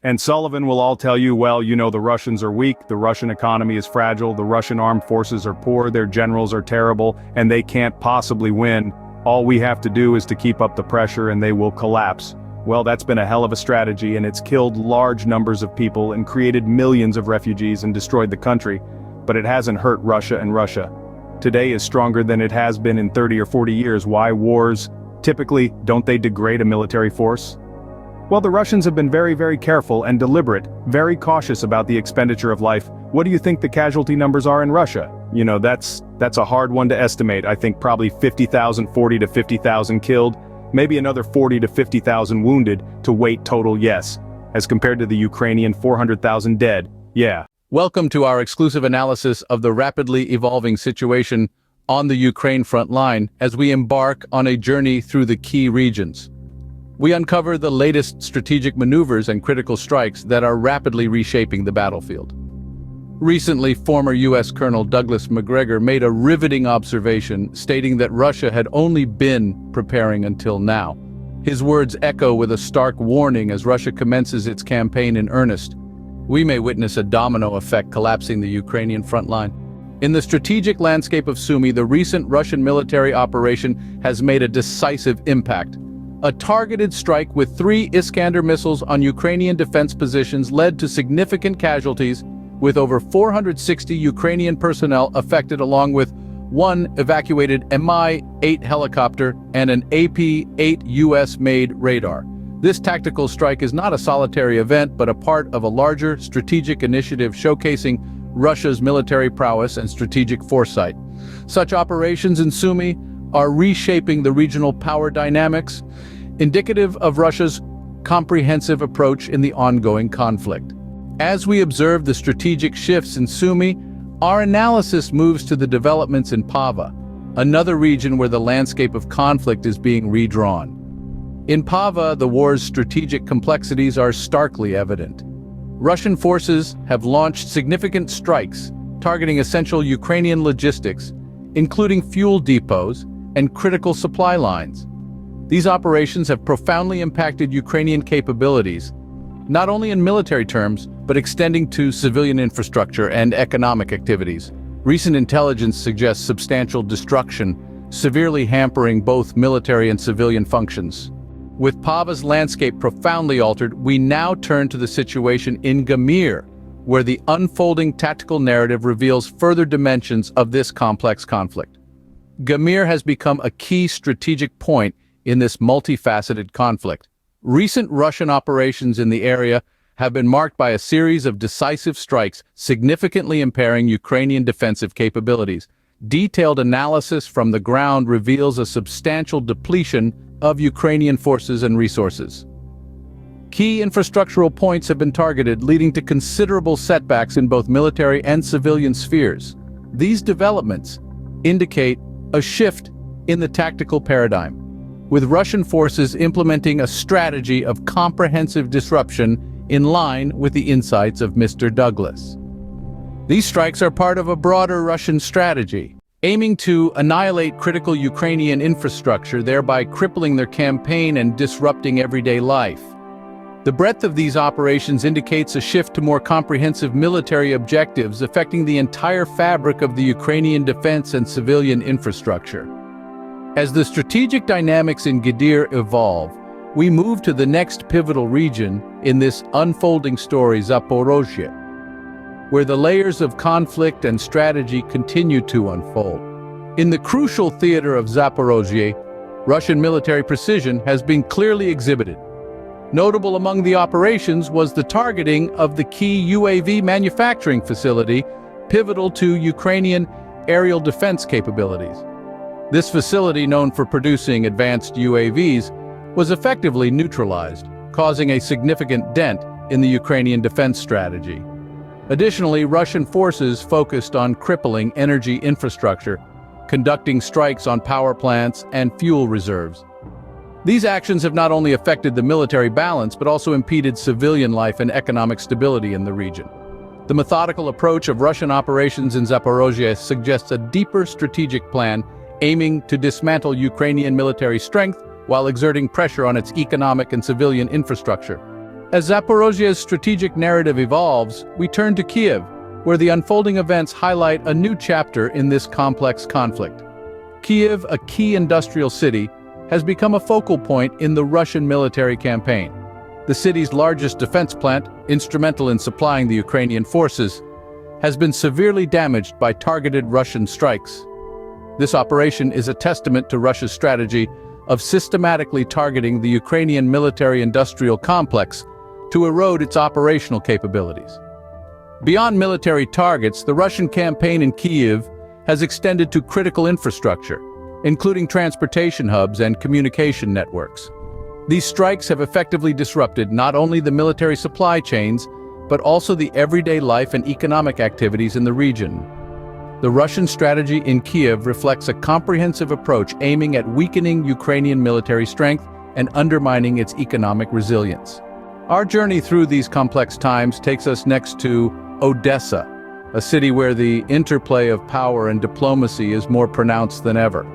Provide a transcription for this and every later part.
And Sullivan will all tell you, well, the Russians are weak, the Russian economy is fragile, the Russian armed forces are poor, their generals are terrible, and they can't possibly win. All we have to do is to keep up the pressure and they will collapse. Well, that's been a hell of a strategy, and it's killed large numbers of people and created millions of refugees and destroyed the country. But it hasn't hurt Russia, and Russia today is stronger than it has been in 30 or 40 years. Why wars? Typically, don't they degrade a military force? Well, the Russians have been very, very careful and deliberate, very cautious about the expenditure of life. What do you think the casualty numbers are in Russia? That's a hard one to estimate. I think probably 50,000, 40 to 50,000 killed, maybe another 40 to 50,000 wounded, to weight total, yes. As compared to the Ukrainian 400,000 dead, yeah. Welcome to our exclusive analysis of the rapidly evolving situation on the Ukraine front line as we embark on a journey through the key regions. We uncover the latest strategic maneuvers and critical strikes that are rapidly reshaping the battlefield. Recently, former U.S. Colonel Douglas Macgregor made a riveting observation stating that Russia had only been preparing until now. His words echo with a stark warning as Russia commences its campaign in earnest. We may witness a domino effect collapsing the Ukrainian front line. In the strategic landscape of Sumy, the recent Russian military operation has made a decisive impact. A targeted strike with 3 Iskander missiles on Ukrainian defense positions led to significant casualties, with over 460 Ukrainian personnel affected, along with 1 evacuated Mi-8 helicopter and an AP-8 US-made radar. This tactical strike is not a solitary event, but a part of a larger strategic initiative showcasing Russia's military prowess and strategic foresight. Such operations in Sumy are reshaping the regional power dynamics, indicative of Russia's comprehensive approach in the ongoing conflict. As we observe the strategic shifts in Sumy, our analysis moves to the developments in Pava, another region where the landscape of conflict is being redrawn. In Pava, the war's strategic complexities are starkly evident. Russian forces have launched significant strikes targeting essential Ukrainian logistics, including fuel depots and critical supply lines. These operations have profoundly impacted Ukrainian capabilities, not only in military terms, but extending to civilian infrastructure and economic activities. Recent intelligence suggests substantial destruction, severely hampering both military and civilian functions. With Pava's landscape profoundly altered, we now turn to the situation in Gamir, where the unfolding tactical narrative reveals further dimensions of this complex conflict. Gamir has become a key strategic point in this multifaceted conflict. Recent Russian operations in the area have been marked by a series of decisive strikes, significantly impairing Ukrainian defensive capabilities. Detailed analysis from the ground reveals a substantial depletion of Ukrainian forces and resources. Key infrastructural points have been targeted, leading to considerable setbacks in both military and civilian spheres. These developments indicate a shift in the tactical paradigm, with Russian forces implementing a strategy of comprehensive disruption in line with the insights of Mr. Douglas. These strikes are part of a broader Russian strategy, aiming to annihilate critical Ukrainian infrastructure, thereby crippling their campaign and disrupting everyday life. The breadth of these operations indicates a shift to more comprehensive military objectives affecting the entire fabric of the Ukrainian defense and civilian infrastructure. As the strategic dynamics in Gadir evolve, we move to the next pivotal region in this unfolding story, Zaporozhye, where the layers of conflict and strategy continue to unfold. In the crucial theater of Zaporozhye, Russian military precision has been clearly exhibited. Notable among the operations was the targeting of the key UAV manufacturing facility, pivotal to Ukrainian aerial defense capabilities. This facility, known for producing advanced UAVs, was effectively neutralized, causing a significant dent in the Ukrainian defense strategy. Additionally, Russian forces focused on crippling energy infrastructure, conducting strikes on power plants and fuel reserves. These actions have not only affected the military balance, but also impeded civilian life and economic stability in the region. The methodical approach of Russian operations in Zaporozhye suggests a deeper strategic plan aiming to dismantle Ukrainian military strength while exerting pressure on its economic and civilian infrastructure. As Zaporozhia's strategic narrative evolves, we turn to Kiev, where the unfolding events highlight a new chapter in this complex conflict. Kiev, a key industrial city, has become a focal point in the Russian military campaign. The city's largest defense plant, instrumental in supplying the Ukrainian forces, has been severely damaged by targeted Russian strikes. This operation is a testament to Russia's strategy of systematically targeting the Ukrainian military-industrial complex to erode its operational capabilities. Beyond military targets, the Russian campaign in Kyiv has extended to critical infrastructure, including transportation hubs and communication networks. These strikes have effectively disrupted not only the military supply chains, but also the everyday life and economic activities in the region. The Russian strategy in Kyiv reflects a comprehensive approach aiming at weakening Ukrainian military strength and undermining its economic resilience. Our journey through these complex times takes us next to Odessa, a city where the interplay of power and diplomacy is more pronounced than ever.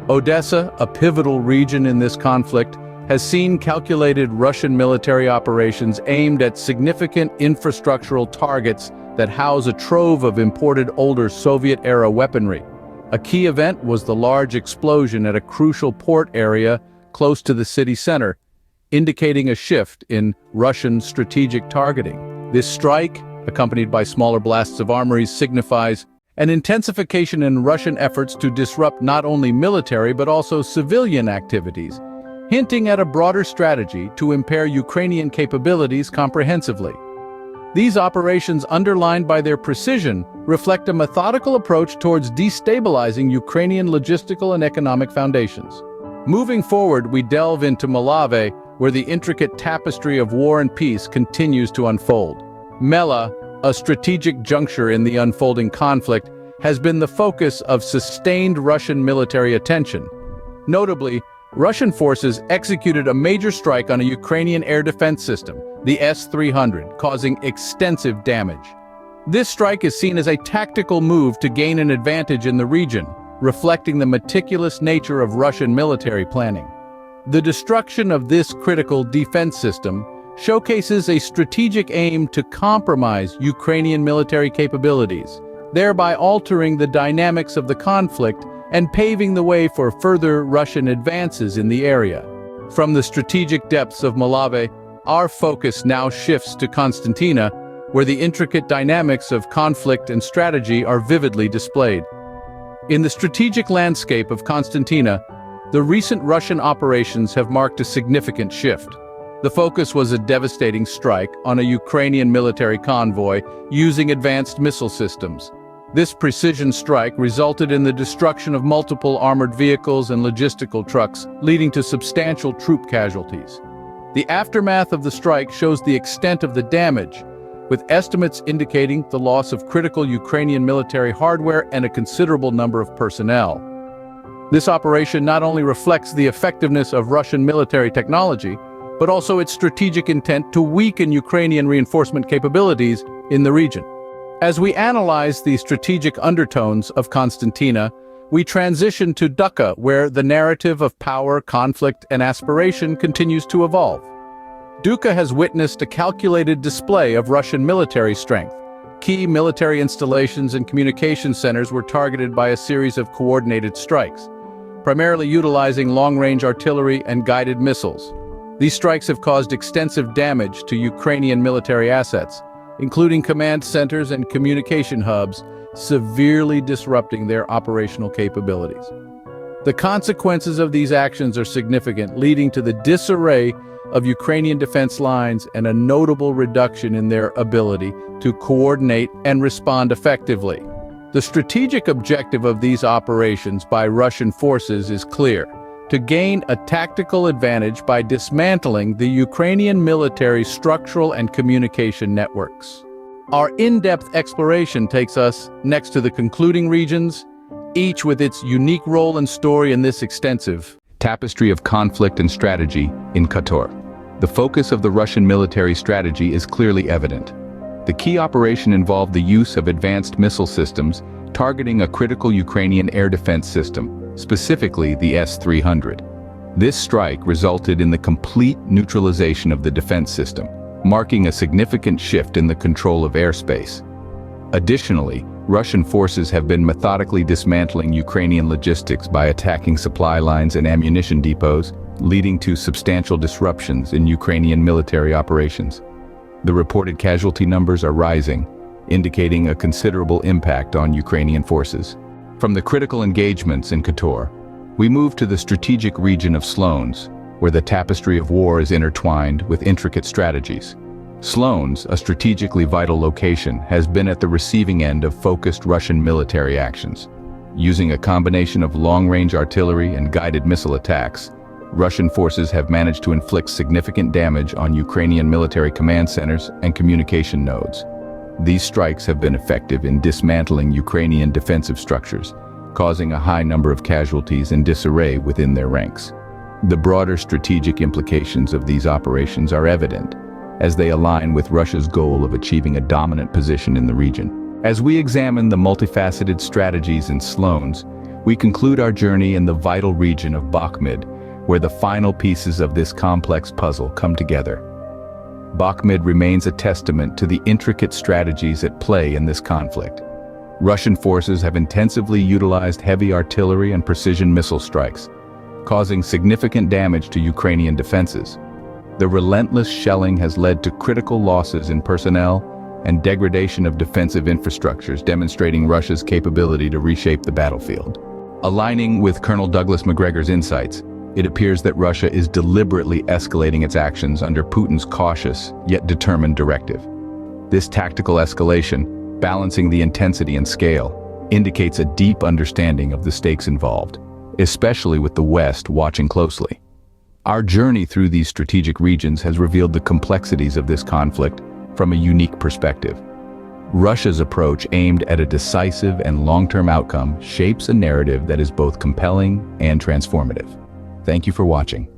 Odessa, a pivotal region in this conflict, has seen calculated Russian military operations aimed at significant infrastructural targets that house a trove of imported older Soviet-era weaponry. A key event was the large explosion at a crucial port area close to the city center, indicating a shift in Russian strategic targeting. This strike, accompanied by smaller blasts of armories, signifies an intensification in Russian efforts to disrupt not only military but also civilian activities, hinting at a broader strategy to impair Ukrainian capabilities comprehensively. These operations, underlined by their precision, reflect a methodical approach towards destabilizing Ukrainian logistical and economic foundations. Moving forward, we delve into Malave, where the intricate tapestry of war and peace continues to unfold. Mela, a strategic juncture in the unfolding conflict, has been the focus of sustained Russian military attention. Notably, Russian forces executed a major strike on a Ukrainian air defense system, the S-300, causing extensive damage. This strike is seen as a tactical move to gain an advantage in the region, reflecting the meticulous nature of Russian military planning. The destruction of this critical defense system showcases a strategic aim to compromise Ukrainian military capabilities, thereby altering the dynamics of the conflict and paving the way for further Russian advances in the area. From the strategic depths of Malave, our focus now shifts to Constantina, where the intricate dynamics of conflict and strategy are vividly displayed. In the strategic landscape of Constantina, the recent Russian operations have marked a significant shift. The focus was a devastating strike on a Ukrainian military convoy using advanced missile systems. This precision strike resulted in the destruction of multiple armored vehicles and logistical trucks, leading to substantial troop casualties. The aftermath of the strike shows the extent of the damage, with estimates indicating the loss of critical Ukrainian military hardware and a considerable number of personnel. This operation not only reflects the effectiveness of Russian military technology, but also its strategic intent to weaken Ukrainian reinforcement capabilities in the region. As we analyze the strategic undertones of Constantina, we transition to Duka, where the narrative of power, conflict, and aspiration continues to evolve. Duka has witnessed a calculated display of Russian military strength. Key military installations and communication centers were targeted by a series of coordinated strikes, primarily utilizing long-range artillery and guided missiles. These strikes have caused extensive damage to Ukrainian military assets, including command centers and communication hubs, severely disrupting their operational capabilities. The consequences of these actions are significant, leading to the disarray of Ukrainian defense lines and a notable reduction in their ability to coordinate and respond effectively. The strategic objective of these operations by Russian forces is clear: to gain a tactical advantage by dismantling the Ukrainian military structural and communication networks. Our in-depth exploration takes us next to the concluding regions, each with its unique role and story in this extensive tapestry of conflict and strategy in Kotor. The focus of the Russian military strategy is clearly evident. The key operation involved the use of advanced missile systems targeting a critical Ukrainian air defense system, specifically the S-300. This strike resulted in the complete neutralization of the defense system, marking a significant shift in the control of airspace. Additionally, Russian forces have been methodically dismantling Ukrainian logistics by attacking supply lines and ammunition depots, leading to substantial disruptions in Ukrainian military operations. The reported casualty numbers are rising, indicating a considerable impact on Ukrainian forces. From the critical engagements in Kotor, we move to the strategic region of Sloanes, where the tapestry of war is intertwined with intricate strategies. Sloanes, a strategically vital location, has been at the receiving end of focused Russian military actions. Using a combination of long-range artillery and guided missile attacks, Russian forces have managed to inflict significant damage on Ukrainian military command centers and communication nodes. These strikes have been effective in dismantling Ukrainian defensive structures, causing a high number of casualties and disarray within their ranks. The broader strategic implications of these operations are evident, as they align with Russia's goal of achieving a dominant position in the region. As we examine the multifaceted strategies in Sloanes, we conclude our journey in the vital region of Bakhmut, where the final pieces of this complex puzzle come together. Bakhmut remains a testament to the intricate strategies at play in this conflict. Russian forces have intensively utilized heavy artillery and precision missile strikes, causing significant damage to Ukrainian defenses. The relentless shelling has led to critical losses in personnel and degradation of defensive infrastructures, demonstrating Russia's capability to reshape the battlefield. Aligning with Colonel Douglas Macgregor's insights, it appears that Russia is deliberately escalating its actions under Putin's cautious yet determined directive. This tactical escalation, balancing the intensity and scale, indicates a deep understanding of the stakes involved, especially with the West watching closely. Our journey through these strategic regions has revealed the complexities of this conflict from a unique perspective. Russia's approach aimed at a decisive and long-term outcome shapes a narrative that is both compelling and transformative. Thank you for watching.